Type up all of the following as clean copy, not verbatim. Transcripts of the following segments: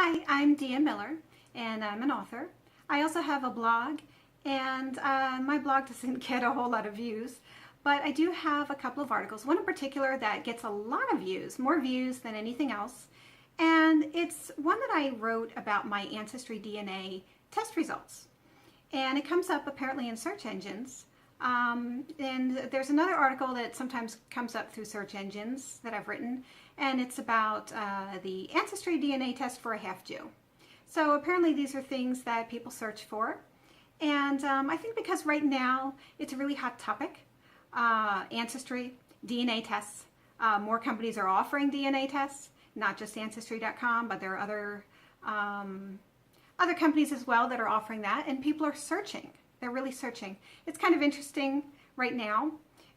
Hi, I'm Dia Miller, and I'm an author. I also have a blog, and my blog doesn't get a whole lot of views, but I do have a couple of articles, one in particular that gets a lot of views, more views than anything else, and it's one that I wrote about my Ancestry DNA test results. And it comes up apparently in search engines. And there's another article that sometimes comes up through search engines that I've written, and it's about the Ancestry DNA test for a half Jew. So apparently these are things that people search for. And I think because right now it's a really hot topic, Ancestry, DNA tests. More companies are offering DNA tests, not just Ancestry.com, but there are other companies as well that are offering that, and people are searching. They're really searching. It's kind of interesting right now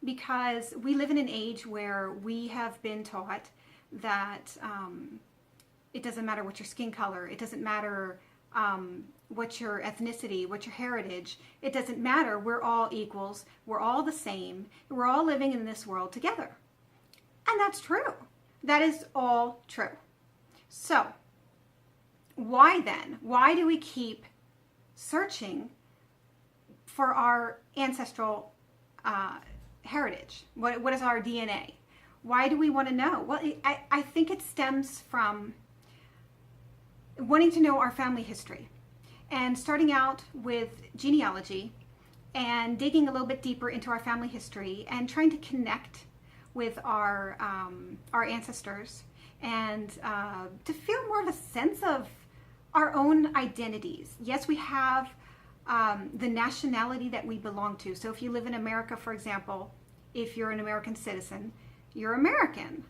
because we live in an age where we have been taught that it doesn't matter what your skin color, it doesn't matter what your ethnicity, what your heritage, it doesn't matter. We're all equals, we're all the same, we're all living in this world together. And that's true. That is all true. So, why then? Why do we keep searching for our ancestral heritage? What is our DNA? Why do we want to know? Well, I think it stems from wanting to know our family history and starting out with genealogy and digging a little bit deeper into our family history and trying to connect with our ancestors and to feel more of a sense of our own identities. Yes, we have the nationality that we belong to. So if you live in America, for example, if you're an American citizen, you're American.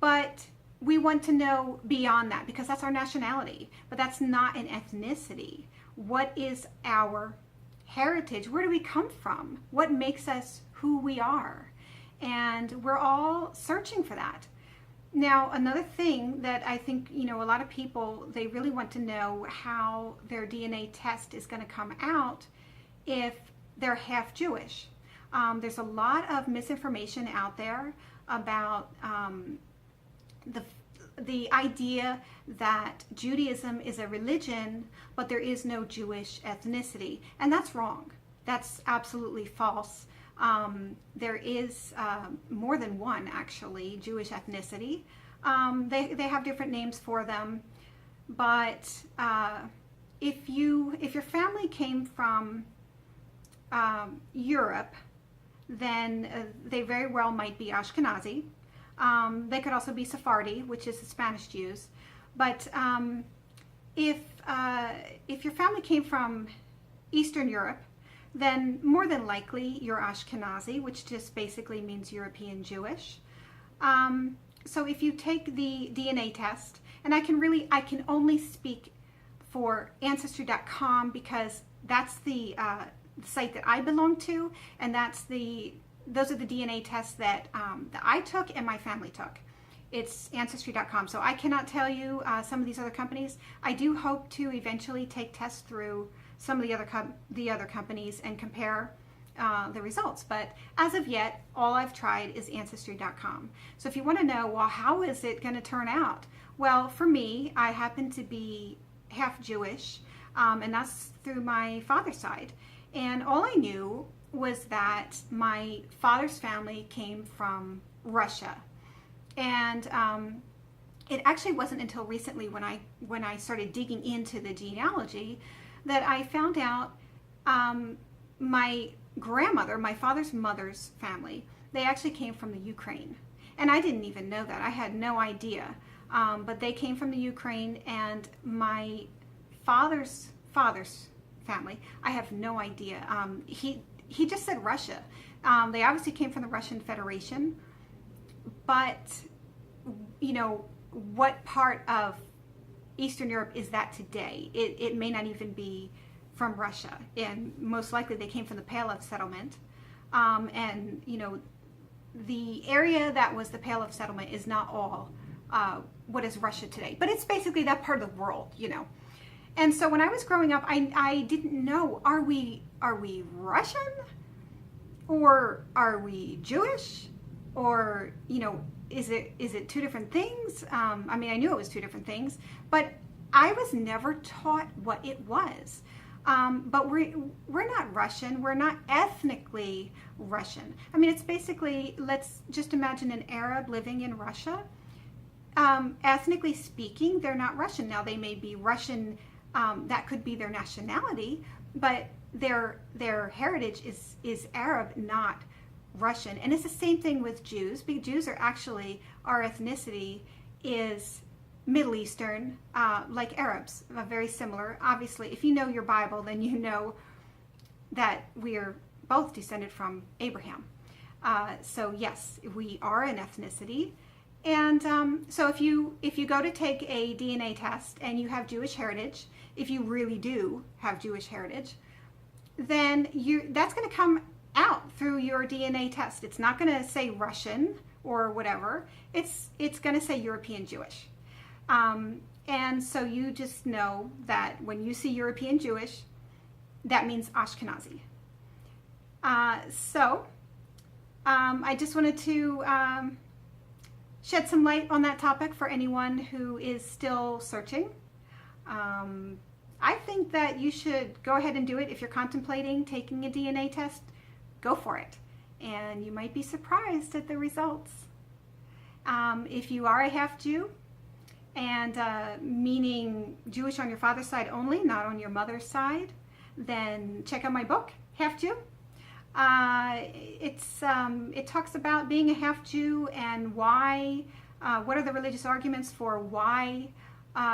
But we want to know beyond that because that's our nationality. But that's not an ethnicity. What is our heritage? Where do we come from? What makes us who we are? And we're all searching for that. Now, another thing that I think, a lot of people, they really want to know how their DNA test is going to come out if they're half Jewish. There's a lot of misinformation out there about the idea that Judaism is a religion, but there is no Jewish ethnicity. And that's wrong. That's absolutely false. There is more than one, actually, Jewish ethnicity. They have different names for them, but if your family came from Europe, then they very well might be Ashkenazi. They could also be Sephardi, which is the Spanish Jews. But if your family came from Eastern Europe, then more than likely you're Ashkenazi, which just basically means European Jewish. So if you take the DNA test, and I can only speak for Ancestry.com because that's the site that I belong to, and those are the DNA tests that I took and my family took. It's Ancestry.com. So I cannot tell you some of these other companies. I do hope to eventually take tests through some of the other companies and compare the results. But as of yet, all I've tried is Ancestry.com. So if you want to know, well, how is it going to turn out? Well, for me, I happen to be half Jewish, and that's through my father's side. And all I knew was that my father's family came from Russia. And it actually wasn't until recently when I started digging into the genealogy that I found out my grandmother, my father's mother's family, they actually came from the Ukraine. And I didn't even know that. I had no idea. But they came from the Ukraine, and my father's family, I have no idea. He just said Russia. They obviously came from the Russian Federation. But, what part of Eastern Europe is that today? It may not even be from Russia, and most likely they came from the Pale of Settlement. And the area that was the Pale of Settlement is not all what is Russia today, but it's basically that part of the world, And so when I was growing up, I didn't know, are we Russian, or are we Jewish, or is it two different things? I mean, I knew it was two different things, but I was never taught what it was. But we're not Russian. We're not ethnically Russian. I mean, it's basically, let's just imagine an Arab living in Russia. Ethnically speaking, they're not Russian. Now, they may be Russian, that could be their nationality, but their heritage is Arab, not Russian. And it's the same thing with Jews, because Jews are actually, our ethnicity is Middle Eastern, like Arabs, very similar. Obviously, if you know your Bible, then you know that we are both descended from Abraham. So yes, we are an ethnicity. And so if you go to take a DNA test and you have Jewish heritage, if you really do have Jewish heritage, then that's going to come out through your DNA test. It's not going to say Russian or whatever. It's going to say European Jewish. And so you just know that when you see European Jewish, that means Ashkenazi. So I just wanted to shed some light on that topic for anyone who is still searching. I think that you should go ahead and do it. If you're contemplating taking a DNA test, go for it. And you might be surprised at the results. If you are a half Jew, and meaning Jewish on your father's side only, not on your mother's side, then check out my book, Half Jew. It talks about being a half Jew and why, what are the religious arguments for why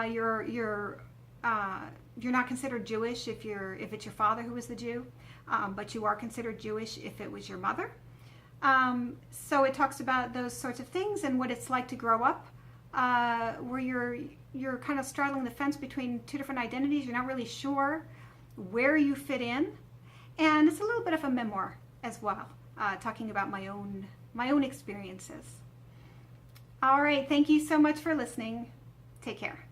you're not considered Jewish if it's your father who was the Jew, but you are considered Jewish if it was your mother. So it talks about those sorts of things and what it's like to grow up where you're kind of straddling the fence between two different identities. You're not really sure where you fit in, and it's a little bit of a memoir as well, talking about my own experiences. All right, thank you so much for listening. Take care.